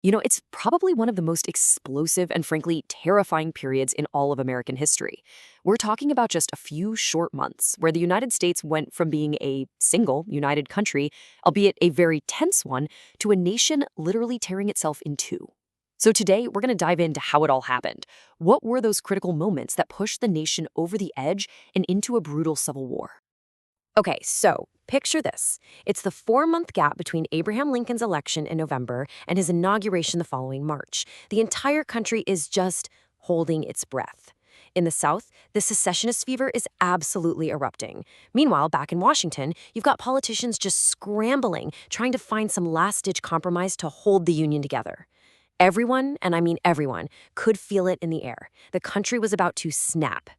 It's probably one of the most explosive and frankly terrifying periods in all of American history. We're talking about just a few short months where the United States went from being a single, united country, albeit a very tense one, to a nation literally tearing itself in two. So today, we're going to dive into how it all happened. What were those critical moments that pushed the nation over the edge and into a brutal civil war? Okay, so picture this. It's the 4 month gap between Abraham Lincoln's election in November and his inauguration the following March. The entire country is just holding its breath. In the South, the secessionist fever is absolutely erupting. Meanwhile, back in Washington, you've got politicians just scrambling, trying to find some last ditch compromise to hold the Union together. Everyone, and I mean everyone, could feel it in the air. The country was about to snap.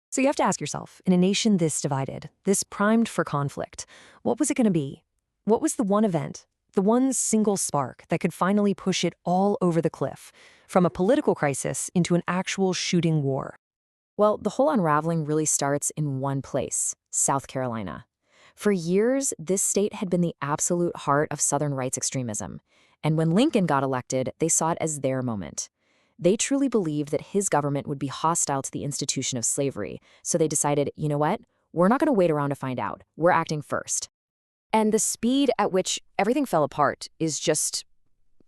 So you have to ask yourself, in a nation this divided, this primed for conflict, what was it going to be? What was the one event, the one single spark that could finally push it all over the cliff, from a political crisis into an actual shooting war? Well, the whole unraveling really starts in one place, South Carolina. For years, this state had been the absolute heart of Southern rights extremism. And when Lincoln got elected, they saw it as their moment. They truly believed that his government would be hostile to the institution of slavery, so they decided, you know what? We're not going to wait around to find out. We're acting first. And the speed at which everything fell apart is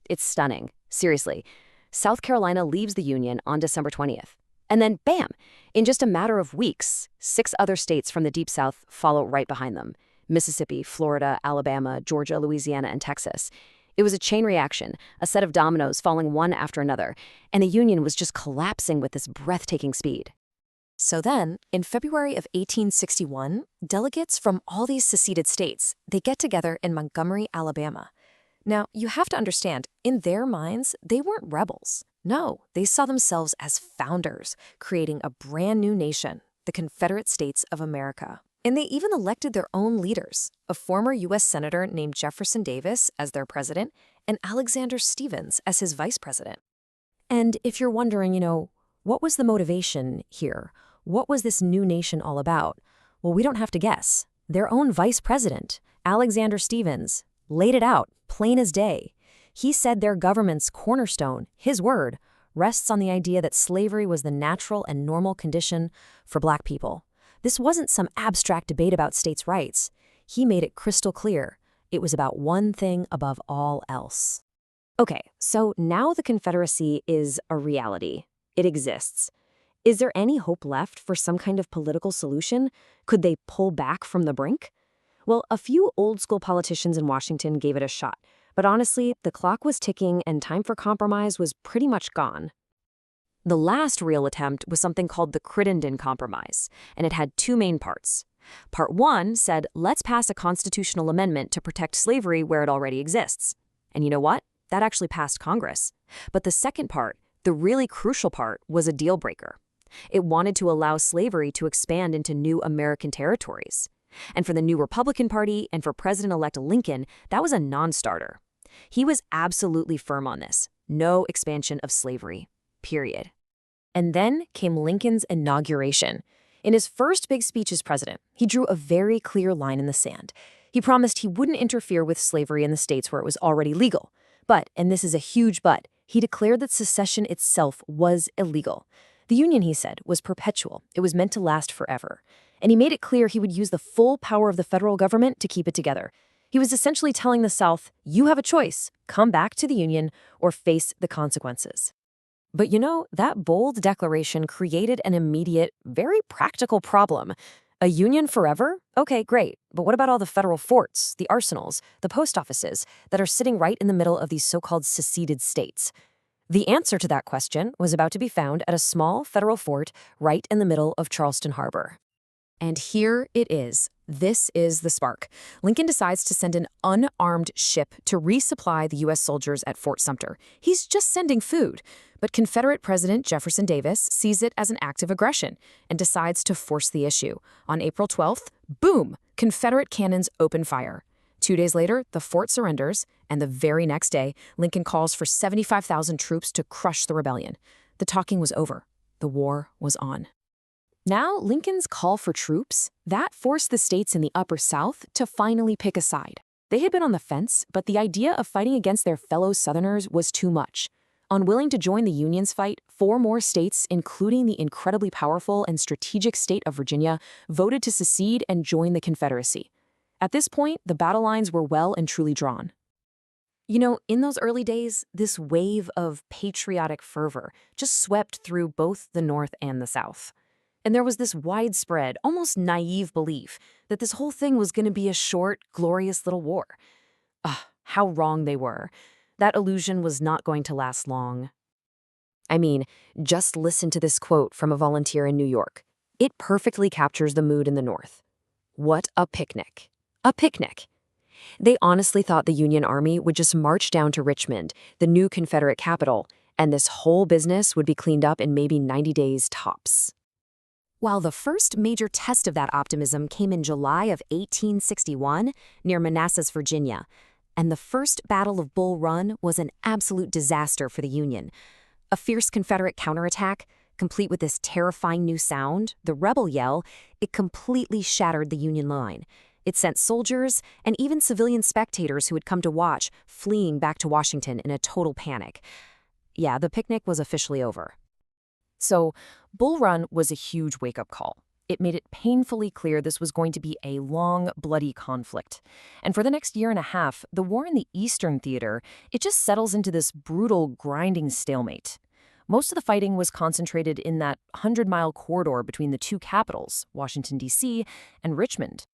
it's stunning. Seriously. South Carolina leaves the Union on December 20th. And then, bam, in just a matter of weeks, 6 other states from the Deep South follow right behind them: Mississippi, Florida, Alabama, Georgia, Louisiana, and Texas. It was a chain reaction, a set of dominoes falling one after another, and the Union was just collapsing with this breathtaking speed. So then, in February of 1861, delegates from all these seceded states, they get together in Montgomery, Alabama. Now, you have to understand, in their minds, they weren't rebels. No, they saw themselves as founders, creating a brand new nation, the Confederate States of America. And they even elected their own leaders, a former U.S. Senator named Jefferson Davis as their president and Alexander Stephens as his vice president. And if you're wondering, what was the motivation here? What was this new nation all about? Well, we don't have to guess. Their own vice president, Alexander Stephens, laid it out, plain as day. He said their government's cornerstone, his word, rests on the idea that slavery was the natural and normal condition for Black people. This wasn't some abstract debate about states' rights. He made it crystal clear. It was about one thing above all else. Okay, so now the Confederacy is a reality. It exists. Is there any hope left for some kind of political solution? Could they pull back from the brink? Well, a few old-school politicians in Washington gave it a shot. But honestly, the clock was ticking and time for compromise was pretty much gone. The last real attempt was something called the Crittenden Compromise, and it had 2 main parts. Part 1 said, let's pass a constitutional amendment to protect slavery where it already exists. And you know what? That actually passed Congress. But the second part, the really crucial part, was a deal breaker. It wanted to allow slavery to expand into new American territories. And for the new Republican Party and for President-elect Lincoln, that was a non-starter. He was absolutely firm on this. No expansion of slavery. Period. And then came Lincoln's inauguration. In his first big speech as president, he drew a very clear line in the sand. He promised he wouldn't interfere with slavery in the states where it was already legal. But, and this is a huge but, he declared that secession itself was illegal. The Union, he said, was perpetual. It was meant to last forever. And he made it clear he would use the full power of the federal government to keep it together. He was essentially telling the South, you have a choice. Come back to the Union or face the consequences. But that bold declaration created an immediate, very practical problem. A union forever? Okay, great. But what about all the federal forts, the arsenals, the post offices that are sitting right in the middle of these so-called seceded states? The answer to that question was about to be found at a small federal fort right in the middle of Charleston Harbor. And here it is. This is the spark. Lincoln decides to send an unarmed ship to resupply the U.S. soldiers at Fort Sumter. He's just sending food. But Confederate President Jefferson Davis sees it as an act of aggression and decides to force the issue. On April 12th, boom, Confederate cannons open fire. 2 days later, the fort surrenders, and the very next day, Lincoln calls for 75,000 troops to crush the rebellion. The talking was over. The war was on. Now, Lincoln's call for troops, that forced the states in the Upper South to finally pick a side. They had been on the fence, but the idea of fighting against their fellow Southerners was too much. Unwilling to join the Union's fight, 4 more states, including the incredibly powerful and strategic state of Virginia, voted to secede and join the Confederacy. At this point, the battle lines were well and truly drawn. You know, in those early days, this wave of patriotic fervor just swept through both the North and the South. And there was this widespread, almost naive belief that this whole thing was going to be a short, glorious little war. How wrong they were. That illusion was not going to last long. I mean, just listen to this quote from a volunteer in New York. It perfectly captures the mood in the North. What a picnic. A picnic. They honestly thought the Union Army would just march down to Richmond, the new Confederate capital, and this whole business would be cleaned up in maybe 90 days tops. While the first major test of that optimism came in July of 1861 near Manassas, Virginia, and the first Battle of Bull Run was an absolute disaster for the Union. A fierce Confederate counterattack, complete with this terrifying new sound, the rebel yell, it completely shattered the Union line. It sent soldiers and even civilian spectators who had come to watch fleeing back to Washington in a total panic. Yeah, the picnic was officially over. So, Bull Run was a huge wake-up call. It made it painfully clear this was going to be a long, bloody conflict. And for the next year and a half, the war in the Eastern Theater, it just settles into this brutal, grinding stalemate. Most of the fighting was concentrated in that 100-mile corridor between the two capitals, Washington, D.C., and Richmond.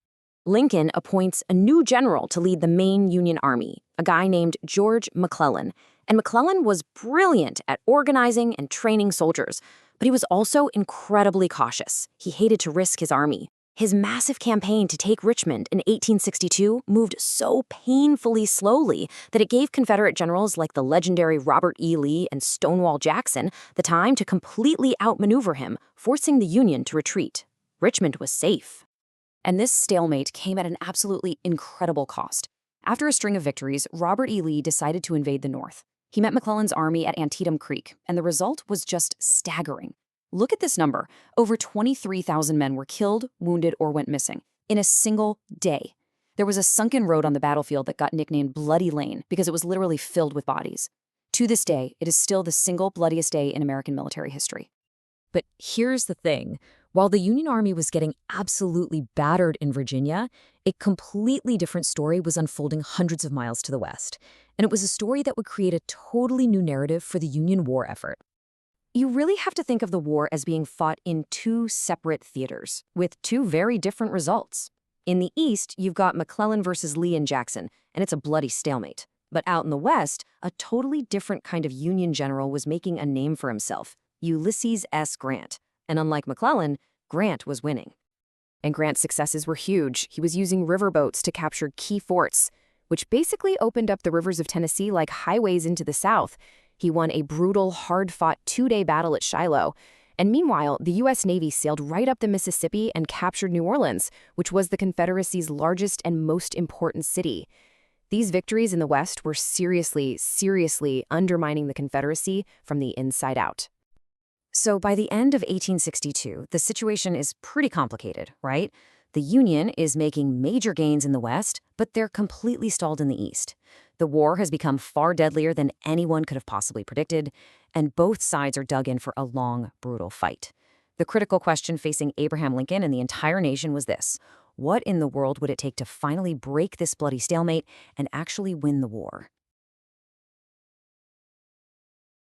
Lincoln appoints a new general to lead the main Union Army, a guy named George McClellan. And McClellan was brilliant at organizing and training soldiers, but he was also incredibly cautious. He hated to risk his army. His massive campaign to take Richmond in 1862 moved so painfully slowly that it gave Confederate generals like the legendary Robert E. Lee and Stonewall Jackson the time to completely outmaneuver him, forcing the Union to retreat. Richmond was safe. And this stalemate came at an absolutely incredible cost. After a string of victories, Robert E. Lee decided to invade the North. He met McClellan's army at Antietam Creek, and the result was just staggering. Look at this number. Over 23,000 men were killed, wounded, or went missing in a single day. There was a sunken road on the battlefield that got nicknamed Bloody Lane because it was literally filled with bodies. To this day, it is still the single bloodiest day in American military history. But here's the thing. While the Union Army was getting absolutely battered in Virginia, a completely different story was unfolding hundreds of miles to the west. And it was a story that would create a totally new narrative for the Union war effort. You really have to think of the war as being fought in 2 separate theaters, with 2 very different results. In the East, you've got McClellan versus Lee and Jackson, and it's a bloody stalemate. But out in the West, a totally different kind of Union general was making a name for himself, Ulysses S. Grant. And unlike McClellan, Grant was winning. And Grant's successes were huge. He was using riverboats to capture key forts, which basically opened up the rivers of Tennessee like highways into the South. He won a brutal, hard-fought 2-day battle at Shiloh. And meanwhile, the U.S. Navy sailed right up the Mississippi and captured New Orleans, which was the Confederacy's largest and most important city. These victories in the West were seriously, seriously undermining the Confederacy from the inside out. So by the end of 1862, the situation is pretty complicated, right? The Union is making major gains in the West, but they're completely stalled in the East. The war has become far deadlier than anyone could have possibly predicted, and both sides are dug in for a long, brutal fight. The critical question facing Abraham Lincoln and the entire nation was this: what in the world would it take to finally break this bloody stalemate and actually win the war?